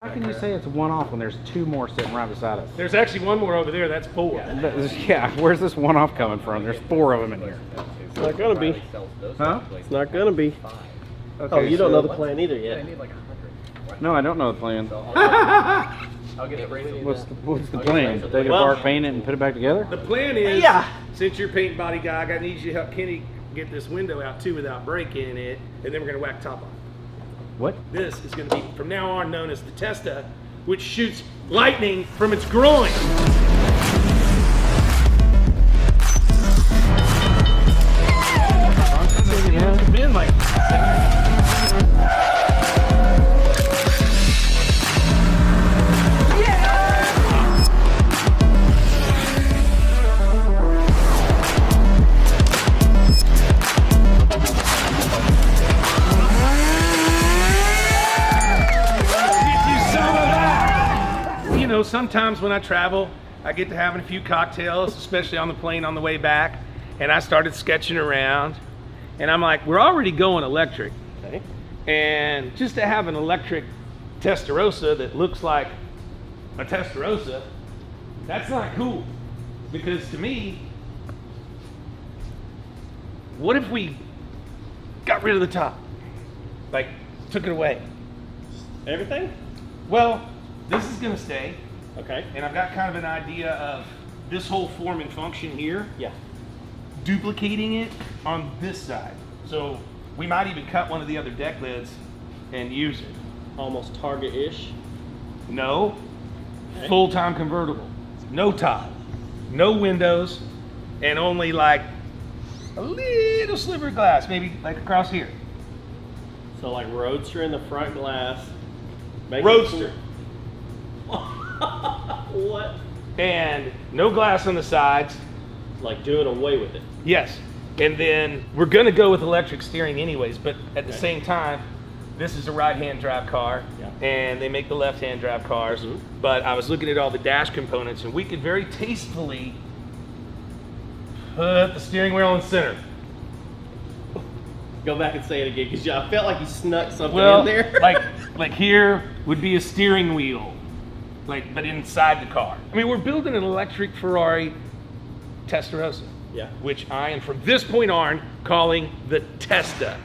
How can you say it's one off when there's two more sitting right beside us? There's actually one more over there. That's 4. Yeah, where's this one off coming from? There's 4 of them in here. It's not gonna be. Huh? It's not gonna be. Okay, Oh, you don't so- know the plan either yet. No, I don't know the plan. I'll get it rated. What's the plan? Take it apart, paint it, and put it back together? The plan is, Yeah. since you're paint body guy, I need you to help Kenny get this window out too without breaking it, and then we're gonna whack top on. What? This is gonna be from now on known as the Testa, which shoots lightning from its groin. It's been like sometimes when I travel, I get to having a few cocktails, especially on the plane on the way back, and I started sketching around, and I'm like, we're already going electric, Okay. and just to have an electric Testarossa that looks like a Testarossa, that's not cool, because to me, what if we got rid of the top, like took it away? Everything? Well, this is gonna stay. Okay. And I've got kind of an idea of this whole form and function here, Yeah. duplicating it on this side. So we might even cut one of the other deck lids and use it. Almost Target-ish. No, Okay. full-time convertible, no top, no windows, and only like a little sliver of glass, maybe like across here. So like Roadster in the front glass. Make it Roadster. What? And no glass on the sides. Like doing away with it. Yes, and then we're gonna go with electric steering anyways, but at the Okay. same time, this is a right-hand drive car, Yeah. and they make the left-hand drive cars, Mhm. but I was looking at all the dash components, and we could very tastefully put the steering wheel in center. Go back and say it again, because I felt like you snuck something Well, in there. like here would be a steering wheel, but inside the car. I mean, we're building an electric Ferrari Testarossa, Yeah. which I am from this point on calling the Testa.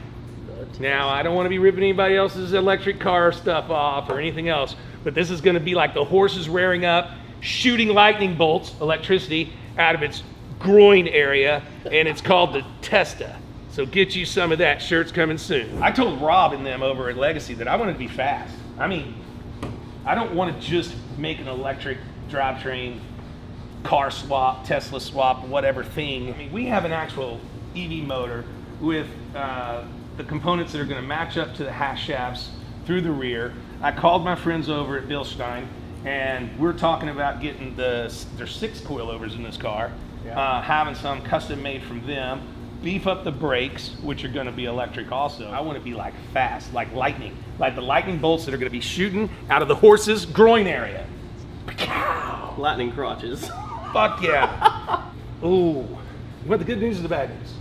Now, I don't want to be ripping anybody else's electric car stuff off or anything else, but this is going to be like the horses rearing up, shooting lightning bolts, electricity, out of its groin area, and it's called the Testa. So get you some of that. Shirt's coming soon. I told Rob and them over at Legacy that I wanted to be fast. I mean, I don't want to just make an electric drivetrain, car swap, Tesla swap, whatever thing. I mean, we have an actual EV motor with the components that are going to match up to the hash shafts through the rear. I called my friends over at Bilstein, and we're talking about getting there's 6 coilovers in this car, having some custom made from them, beef up the brakes, which are going to be electric also. I want to be like fast, like lightning, like the lightning bolts that are going to be shooting out of the horse's groin area. Lightning crotches. Fuck yeah. Ooh. You want the good news or the bad news?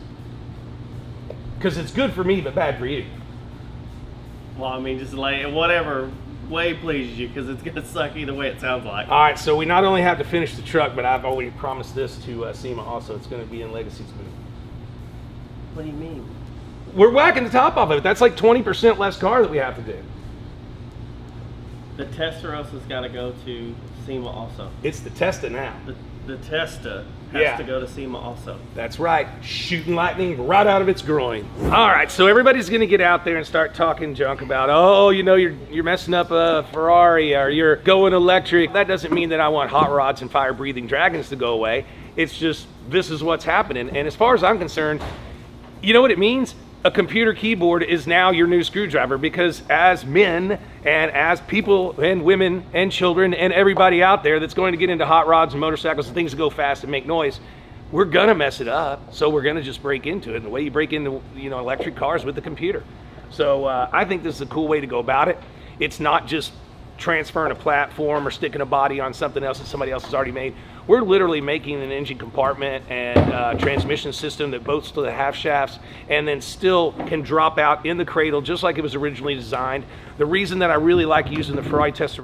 Because it's good for me, but bad for you. Well, I mean, just like whatever way pleases you, because it's gonna suck either way. It sounds like. All right, so we not only have to finish the truck, but I've already promised this to SEMA also. It's going to be in Legacy's booth. What do you mean? We're whacking the top off of it. That's like 20% less car that we have to do. The Testarossa's got to go to SEMA also. It's the Testa now. The Testa has Yeah. to go to SEMA also. That's right, shooting lightning right out of its groin. All right, so everybody's gonna get out there and start talking junk about, oh, you know, you're messing up a Ferrari or you're going electric. That doesn't mean that I want hot rods and fire-breathing dragons to go away. It's just, this is what's happening. And as far as I'm concerned, you know what it means? A computer keyboard is now your new screwdriver, because as men and as people and women and children and everybody out there that's going to get into hot rods and motorcycles and things that go fast and make noise, we're gonna mess it up. So we're gonna just break into it. And the way you break into, you know, electric cars with the computer. So I think this is a cool way to go about it. It's not just transferring a platform or sticking a body on something else that somebody else has already made. We're literally making an engine compartment and transmission system that bolts to the half shafts and then still can drop out in the cradle just like it was originally designed. The reason that I really like using the Ferrari Testarossa